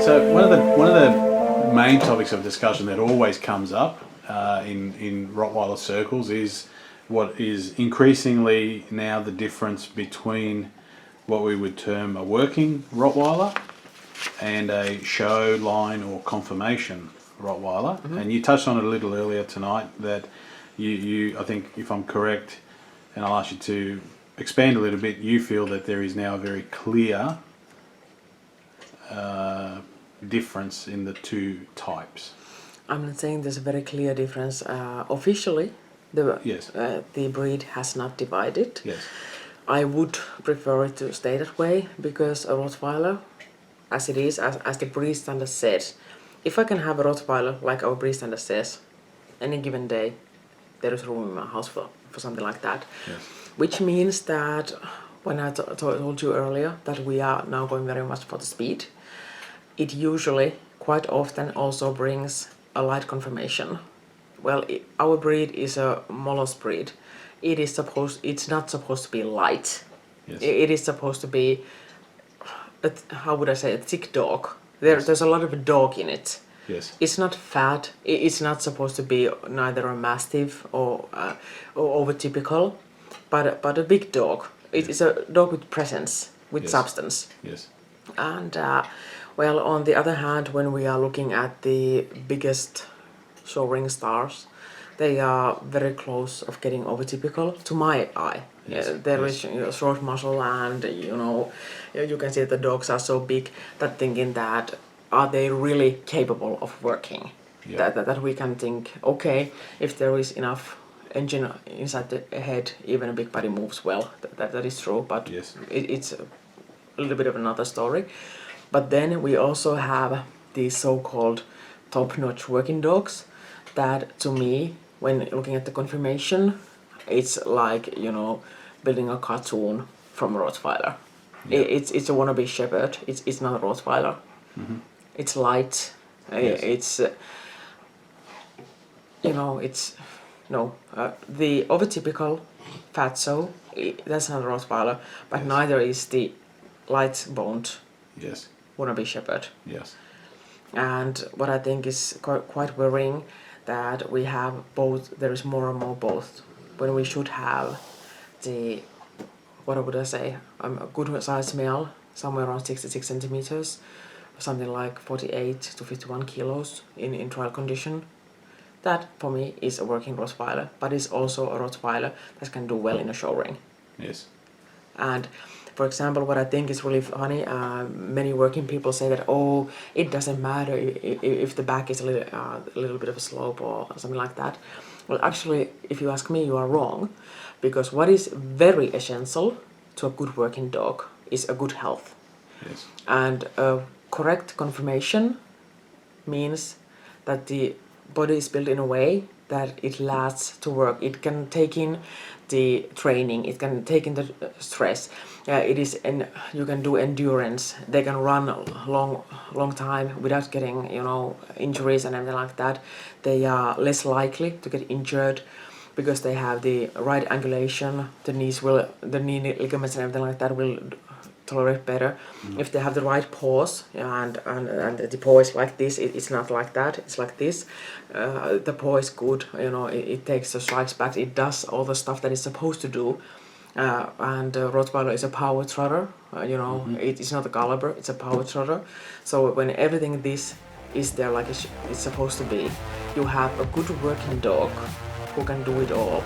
So one of the main topics of discussion that always comes up in Rottweiler circles is what is increasingly now the difference between what we would term a working Rottweiler and a show, line or conformation Rottweiler. Mm-hmm. And you touched on it a little earlier tonight that you I think, if I'm correct, and I'll ask you to expand a little bit, you feel that there is now a very clear difference in the two types. I'm not saying there's a very clear difference. Officially, the breed has not divided. Yes. I would prefer it to stay that way because a Rottweiler, as it is, as the breed standard says, if I can have a Rottweiler like our breed standard says, any given day, there is room in my house for something like that. Yes. Which means that when I told you earlier that we are now going very much for the speed, it usually quite often also brings a light conformation. Well, our breed is a Molos's breed. It's not supposed to be light. Yes. It is supposed to be, how would I say, a thick dog. There's a lot of dog in it. Yes. It's not fat. It's not supposed to be neither a mastiff or over typical, but a big dog. It is a dog with presence, with substance. Yes. And well, on the other hand, when we are looking at the biggest show ring stars, they are very close of getting over typical to my eye. Yes. There is short muscle, and you can see the dogs are so big that thinking that are they really capable of working? Yeah. That we can think, okay, if there is enough engine inside the head, even a big body moves well. That is true, but yes. It's a little bit of another story. But then we also have these so-called top-notch working dogs that, to me, when looking at the conformation, it's like, building a cartoon from a Rottweiler. Yeah. It's a wannabe shepherd. It's not a Rottweiler. Mm-hmm. It's light. Yes. It's the overtypical fatso. That's not a Rottweiler, but neither is the light-boned. Yes. Wannabe shepherd. Yes. And what I think is quite worrying that we have both. There is more and more both. When we should have the, what would I say, a good size male, somewhere around 66 centimeters, something like 48 to 51 kilos in trial condition. That for me is a working Rottweiler, but it's also a Rottweiler that can do well in a show ring. Yes. And for example, what I think is really funny, many working people say that, it doesn't matter if the back is a little bit of a slope or something like that. Well, actually, if you ask me, you are wrong, because what is very essential to a good working dog is a good health. Yes. And correct conformation means that the body is built in a way that it lasts to work. It can take in the training, it can take in the stress. You can do endurance. They can run a long time without getting injuries and everything like that. They are less likely to get injured because they have the right angulation. The knee ligaments and everything like that will tolerate better. If they have the right paws and the paw is like this, it's not like that, it's like this. The paw is good, it takes the strikes back, it does all the stuff that it's supposed to do. And Rottweiler is a power trotter, it's not a caliber, it's a power trotter. So when everything this is there like it's supposed to be, you have a good working dog who can do it all.